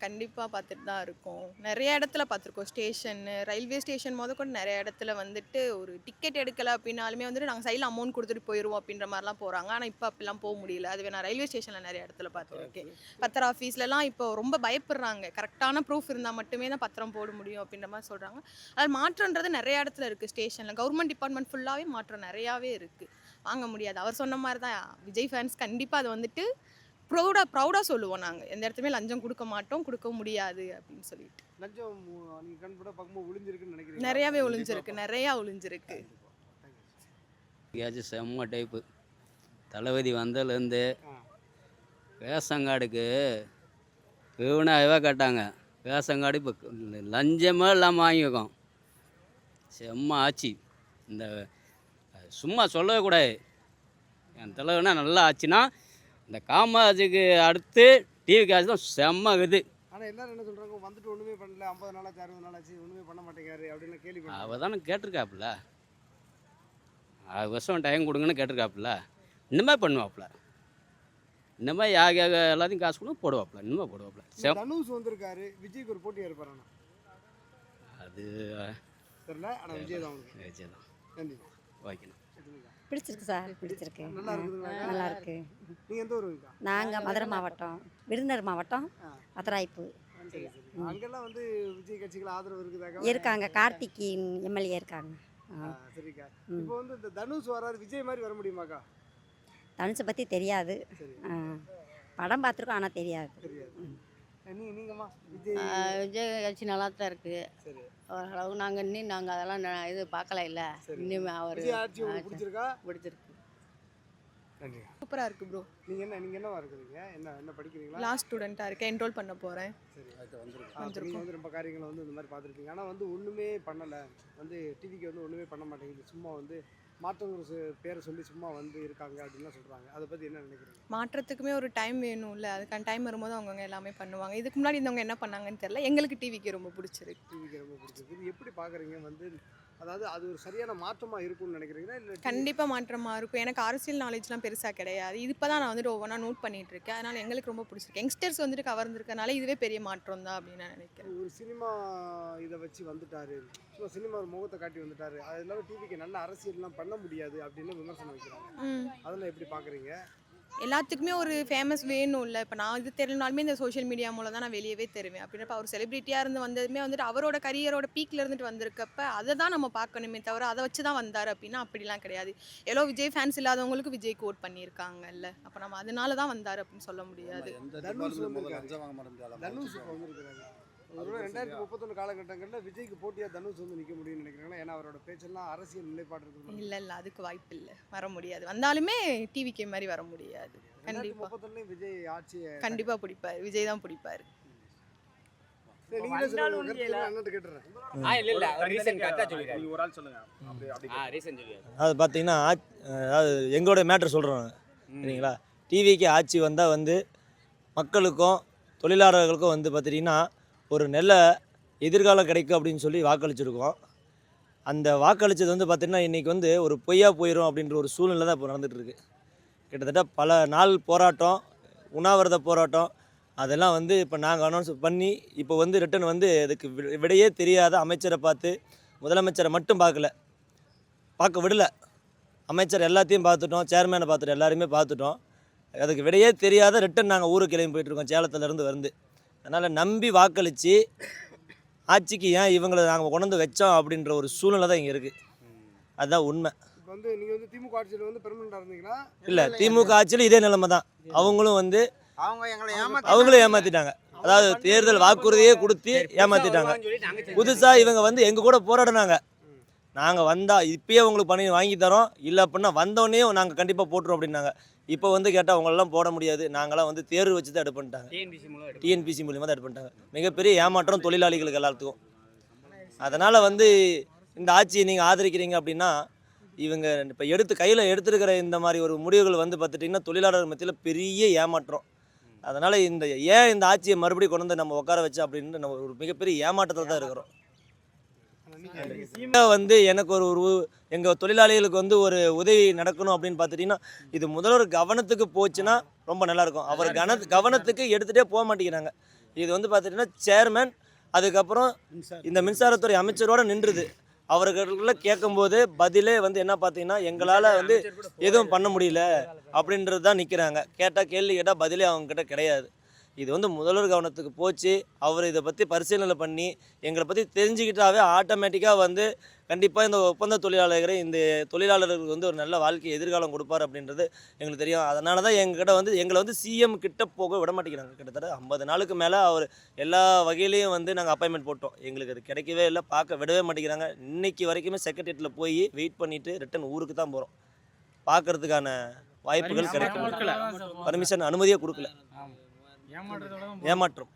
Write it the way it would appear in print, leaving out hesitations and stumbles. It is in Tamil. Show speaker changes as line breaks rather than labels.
கண்டிப்பா பார்த்துட்டு தான் இருக்கோம். நெறைய இடத்துல பார்த்துருக்கோம். ரயில்வே ஸ்டேஷன் மொதற்கொண்டு நெறைய இடத்துல வந்துட்டு ஒரு டிக்கெட் எடுக்கல அப்டின்னாலுமே வந்துட்டு நாங்க சைட்ல அமௌண்ட் குடுத்துட்டு போயிருவோம் அப்டின்ற மாரிலாம் போறாங்க. ஆனா இப்ப அப்டிலாம் முடியல. அதுவே நான் ரயில்வே ஸ்டேஷன்ல நெறைய இடத்துல பார்த்துருக்கேன். பத்திர ஆஃபீஸ்லலாம் இப்போ ரொம்ப பயப்படுறாங்க. கரெக்ட்டான ப்ரூஃப் இருந்தா மட்டுமே தான் பத்திரம் போட முடியும் அப்டின்ற மாரி சொல்றாங்க. அது மாற்றம்ன்றது நெறைய இடத்துல இருக்கு ஸ்டேஷன்ல. கவர்மெண்ட் டிபார்ட்மெண்ட் ஃபுல்லாவே மாற்றம் நெறையாவே இருக்கு. வாங்க முடியாது. அவர் சொன்ன மாரி தான் விஜய் ஃபேன்ஸ் கண்டிப்பா அத வந்துட்டு ப்ரௌடா சொல்லுவோம் நாங்க. எந்த இடத்துலயுமே லஞ்சம் குடுக்க மாட்டோம், குடுக்க முடியாது அப்படின்னு சொல்லிட்டு.
லஞ்சம் நீங்க கண்கூட பார்க்கும்போது ஒளிஞ்சிருக்குன்னு நினைக்கிறீங்களா?
நெறையாவே ஒளிஞ்சிருக்கு, நெறையா ஒளிஞ்சிருக்கு.
எங்கேயாச்சும் செம்ம டைப்பு. தளபதி வந்ததுலேருந்து ரேஷன் கார்டுக்கு இவனாகவே கேட்டாங்க. ரேஷன் கார்டு இப்போ லஞ்சமே இல்லாமல் வாங்கியிருக்கோம். செம்ம ஆட்சி. இந்த சும்மா சொல்லவே கூடாது. என் தலைவனா நல்லா ஆச்சுன்னா இந்த காமராஜுக்கு அடுத்து டிவி காசு தான் செம்ம இது.
ஆனால் எல்லாரும் என்ன சொல்கிறாங்க, வந்துட்டு ஒன்றுமே பண்ணல, 50 நாளாச்சு 60 நாளாச்சு ஒன்றுமே பண்ண மாட்டேங்காரு அப்படின்னு கேள்வி.
அவள் தானே கேட்டிருக்காப்புல, 6 வருஷம் டைம் கொடுங்கன்னு கேட்டிருக்காப்புல. இன்னுமே பண்ணுவாப்புல. இன்னுமே எல்லாத்தையும் காசு கூட போடுவாப்புல. இன்னுமே போடுவாப்புல.
தனுஷ் வந்திருக்காரு, விஜய்க்கு ஒரு போட்டியாக இருப்பாராண்ணா? அது தெரியல, ஆனால் விஜய் தான்.
விஜய் தான்.
நன்றி.
ஓகேண்ணா.
பிடிச்சிருக்கு சார், பிடிச்சிருக்கு.
நல்லா இருக்குதுங்களா?
நல்லா இருக்கு.
நீங்கள் எந்த ஊருக்கா?
நாங்கள் மதுரை மாவட்டம், விருதுநகர் மாவட்டம், அத்தராய்ப்பு.
சரி சரி. அங்கெல்லாம் வந்து விஜய் கட்சிகள் ஆதரவு இருக்குதாக்கா?
இருக்காங்க, கார்த்திக் எம்எல்ஏ இருக்காங்க.
சரிக்கா. இப்போ வந்து இந்த தனுஷ் வராது, விஜய் மாதிரி வர முடியுமாக்கா?
தனுஷை பற்றி தெரியாது. படம் பார்த்துருக்கோம், ஆனால் தெரியாது.
நீங்கம்மா விஜய்
விஜய் கட்சி நல்லா தான் இருக்குது.
சரி.
ஓரளவு நாங்கள் அதெல்லாம் இது பார்க்கல இல்லை. இனிமே அவர்
விஜய் ஆட்சி உங்களுக்கு பிடிச்சிருக்கா?
பிடிச்சிருக்கு.
நன்றி.
சூப்பரா இருக்கு ப்ரோ.
நீங்கள் என்னவா இருக்கிறீங்க? என்ன படிக்கிறீங்களா?
லாஸ்ட் ஸ்டூடெண்ட்டா இருக்கேன். என்ரோல் பண்ண போறேன்.
சரி. நீங்கள் வந்து ரொம்ப காரியங்களை வந்து இந்த மாதிரி பார்த்துருக்கீங்க. ஆனால் வந்து ஒன்றுமே பண்ணலை, வந்து டிவிக்கு வந்து ஒன்றுமே பண்ண மாட்டேங்குது, சும்மா வந்து மாற்றங்கிற பேரை சொல்லி சும்மா வந்து இருக்காங்க அப்படின்லாம் சொல்கிறாங்க. அதை பற்றி என்ன நினைக்கிறீங்க?
மாற்றத்துக்குமே ஒரு டைம் வேணும்ல. அதுக்கான டைம் வரும்போது அவங்கவங்க எல்லாமே பண்ணுவாங்க. இதுக்கு முன்னாடி இருந்தவங்க என்ன பண்ணாங்கன்னு தெரியல. எங்களுக்கு டிவிக்கு ரொம்ப பிடிச்சிருக்கு.
டிவிக்கு ரொம்ப பிடிச்சிருக்கு. இது எப்படி பார்க்குறீங்க? வந்து அதாவது அது ஒரு சரியான மாற்றமாக இருக்கும்னு நினைக்கிறீங்களா? இல்லை
கண்டிப்பா மாற்றமா இருக்கும். எனக்கு அரசியல் நாலேஜ்லாம் பெருசா கிடையாது. இது இப்போ தான் நான் வந்துட்டு ஒவ்வொன்றா நோட் பண்ணிட்டு இருக்கேன். அதனால எங்களுக்கு ரொம்ப பிடிச்சிருக்கு. யங்ஸ்டர்ஸ் வந்துட்டு கவர்ந்துருக்கனால இதுவே பெரிய மாற்றம் தான் அப்படின்னு நான் நினைக்கிறேன்.
ஒரு சினிமா இதை வச்சு வந்துட்டாரு, சும்மா சினிமா ஒரு முகத்தை காட்டி வந்துட்டாரு, அது இல்லாமல் டிவிக்கு நல்ல அரசியல்லாம் பண்ண முடியாது அப்படின்னு விமர்சனம் வைக்கிறாங்க. அதெல்லாம் எப்படி பார்க்குறீங்க?
எல்லாத்துக்குமே ஒரு ஃபேமஸ் வேணும்ல. இப்போ நான் இது தெரியலனாலுமே இந்த சோஷியல் மீடியா மூலம் தான் நான் வெளியவே தெரிவேன். அப்படின்றப்ப அவர் செலிபிரிட்டியாக இருந்து வந்ததுமே வந்துட்டு அவரோட கரியரோட பீக்கில் இருந்துட்டு வந்திருக்கப்ப அதை தான் நம்ம பார்க்கணுமே தவிர அதை வச்சு தான் வந்தார் அப்படின்னா அப்படிலாம் கிடையாது. எவ்வளோ விஜய் ஃபேன்ஸ் இல்லாதவங்களுக்கு விஜய்க்கு ஓட் பண்ணியிருக்காங்கல்ல. அப்போ நம்ம அதனால தான் வந்தார் அப்படின்னு சொல்ல முடியாது.
தனுஷ் வந்துருக்காரு. ஒரு 2031 காலகட்டங்களில் விஜய்க்கு போட்டியாக தனுஷ் வந்து நிற்க முடியும்னு நினைக்கிறாங்களா? ஏன்னா அவரோட பேச்செல்லாம் அரசியல் நிலைப்பாடு இருக்கு.
இல்லை அதுக்கு வாய்ப்பு இல்லை, வர முடியாது. வந்தாலுமே டிவிக்கே மாதிரி வர முடியாது. கண்டிப்பாக
2031 விஜய் ஆட்சியை
கண்டிப்பாக பிடிப்பார். விஜய் தான் பிடிப்பார்.
அது பார்த்தீங்கன்னா அதாவது எங்களோட மேட்ரு சொல்கிறோம் சரிங்களா. டிவிக்கு ஆட்சி வந்தால் வந்து மக்களுக்கும் தொழிலாளர்களுக்கும் வந்து பார்த்திங்கன்னா ஒரு நல்ல எதிர்காலம் கிடைக்கும் அப்படின்னு சொல்லி வாக்களிச்சிருக்கோம். அந்த வாக்களித்தது வந்து பார்த்திங்கன்னா இன்றைக்கி வந்து ஒரு பொய்யா போயிடும் அப்படின்ற ஒரு சூழ்நிலை தான் இப்போ நடந்துகிட்ருக்கு. கிட்டத்தட்ட பல நாள் போராட்டம், உண்ணாவிரத போராட்டம், அதெல்லாம் வந்து இப்போ நாங்கள் அனௌன்ஸ் பண்ணி இப்போ வந்து ரிட்டன் வந்து அதுக்கு விடையே தெரியாத அமைச்சரை பார்த்து, முதலமைச்சரை மட்டும் பார்க்க விடலை, அமைச்சர் எல்லாத்தையும் பார்த்துட்டோம், சேர்மேனை பார்த்துட்டோம், எல்லாருமே பார்த்துட்டோம். அதுக்கு விடையே தெரியாத ரிட்டன் நாங்கள் ஊருக்கு கிளம்பி போயிட்டுருக்கோம், சேலத்துலேருந்து வந்து. அதனால் நம்பி வாக்களித்து ஆட்சிக்கு ஏன் இவங்களை நாங்கள் கொண்டு வந்து வச்சோம் அப்படின்ற ஒரு சூழ்நிலை தான் இங்கே இருக்குது. அதுதான் உண்மை.
இப்போ வந்து நீங்கள் வந்து திமுக ஆட்சியில் வந்து பெர்மனெண்ட்டாக இருந்தீங்களா? இல்லை,
திமுக ஆட்சியில் இதே நிலைமை தான். அவங்களும் வந்து அவங்களும் ஏமாற்றிட்டாங்க. அதாவது தேர்தல் வாக்குறுதியே கொடுத்து ஏமாற்றிட்டாங்க. புதுசாக இவங்க வந்து எங்கள் கூட போராடினாங்க. நாங்கள் வந்தால் இப்பயே உங்களுக்கு பண்ணி வாங்கி தரோம், இல்லை அப்படின்னா வந்தோடனே நாங்கள் கண்டிப்பாக போட்டுரும் அப்படின்னாங்க. இப்போ வந்து கேட்டால் அவங்களெல்லாம் போட முடியாது, நாங்களாம் வந்து தேர்வு வச்சு தான் எடுப்பண்ட்டாங்க. டிஎன்பிசி மூலியமாக தான் எடுப்பண்ட்டாங்க. மிகப்பெரிய ஏமாற்றம் தொழிலாளிகளுக்கு எல்லாத்துக்கும். அதனால் வந்து இந்த ஆட்சியை நீங்கள் ஆதரிக்கிறீங்க அப்படின்னா இவங்க இப்போ கையில் எடுத்துருக்கிற இந்த மாதிரி ஒரு முடிவுகள் வந்து பார்த்துட்டிங்கன்னா தொழிலாளர் மத்தியில் பெரிய ஏமாற்றம். அதனால் ஏன் இந்த ஆட்சியை மறுபடியும் கொண்டு வந்து நம்ம உட்கார வச்சு அப்படின்னு நம்ம ஒரு மிகப்பெரிய ஏமாற்றத்தில் தான் இருக்கிறோம். வந்து எனக்கு ஒரு எங்கள் தொழிலாளிகளுக்கு வந்து ஒரு உதவி நடக்கணும் அப்படின்னு பார்த்துட்டிங்கன்னா இது முதல்வர் கவனத்துக்கு போச்சுன்னா ரொம்ப நல்லாயிருக்கும். அவர் கவனத்துக்கு எடுத்துகிட்டே போக மாட்டேங்கிறாங்க. இது வந்து பார்த்திங்கன்னா சேர்மேன் அதுக்கப்புறம் இந்த மின்சாரத்துறை அமைச்சரோட நின்றுது. அவர்களுக்குள்ள கேட்கும்போது பதிலே வந்து என்ன பார்த்தீங்கன்னா எங்களால் வந்து எதுவும் பண்ண முடியல அப்படின்றது தான் நிற்கிறாங்க. கேட்டால் கேள்வி கேட்டால் பதிலே அவங்கக்கிட்ட கிடையாது. இது வந்து முதல்வர் கவனத்துக்கு போச்சு. அவர் இதை பற்றி பரிசீலனை பண்ணி எங்களை பற்றி தெரிஞ்சுக்கிட்டாவே ஆட்டோமேட்டிக்காக வந்து கண்டிப்பாக இந்த ஒப்பந்த தொழிலாளர்களுக்கு வந்து ஒரு நல்ல வாழ்க்கை எதிர்காலம் கொடுப்பார் அப்படின்றது எங்களுக்கு தெரியும். அதனால தான் எங்ககிட்ட வந்து எங்களை வந்து சிஎம் கிட்ட போக விட மாட்டேங்கிறாங்க. கிட்டத்தட்ட 50 நாளுக்கு மேலே அவர் எல்லா வகையிலையும் வந்து நாங்கள் அப்பாயின்மெண்ட் போட்டோம். எங்களுக்கு அது கிடைக்கவே இல்லை, பார்க்க விடவே மாட்டேங்கிறாங்க. இன்னைக்கு வரைக்குமே செக்ரட்டரியேட்டில் போய் வெயிட் பண்ணிவிட்டு ரிட்டன் ஊருக்கு தான் போகிறோம். பார்க்கறதுக்கான வாய்ப்புகள் கிடைக்கும். பர்மிஷன் அனுமதியே கொடுக்கல. ஏமாற்றம்.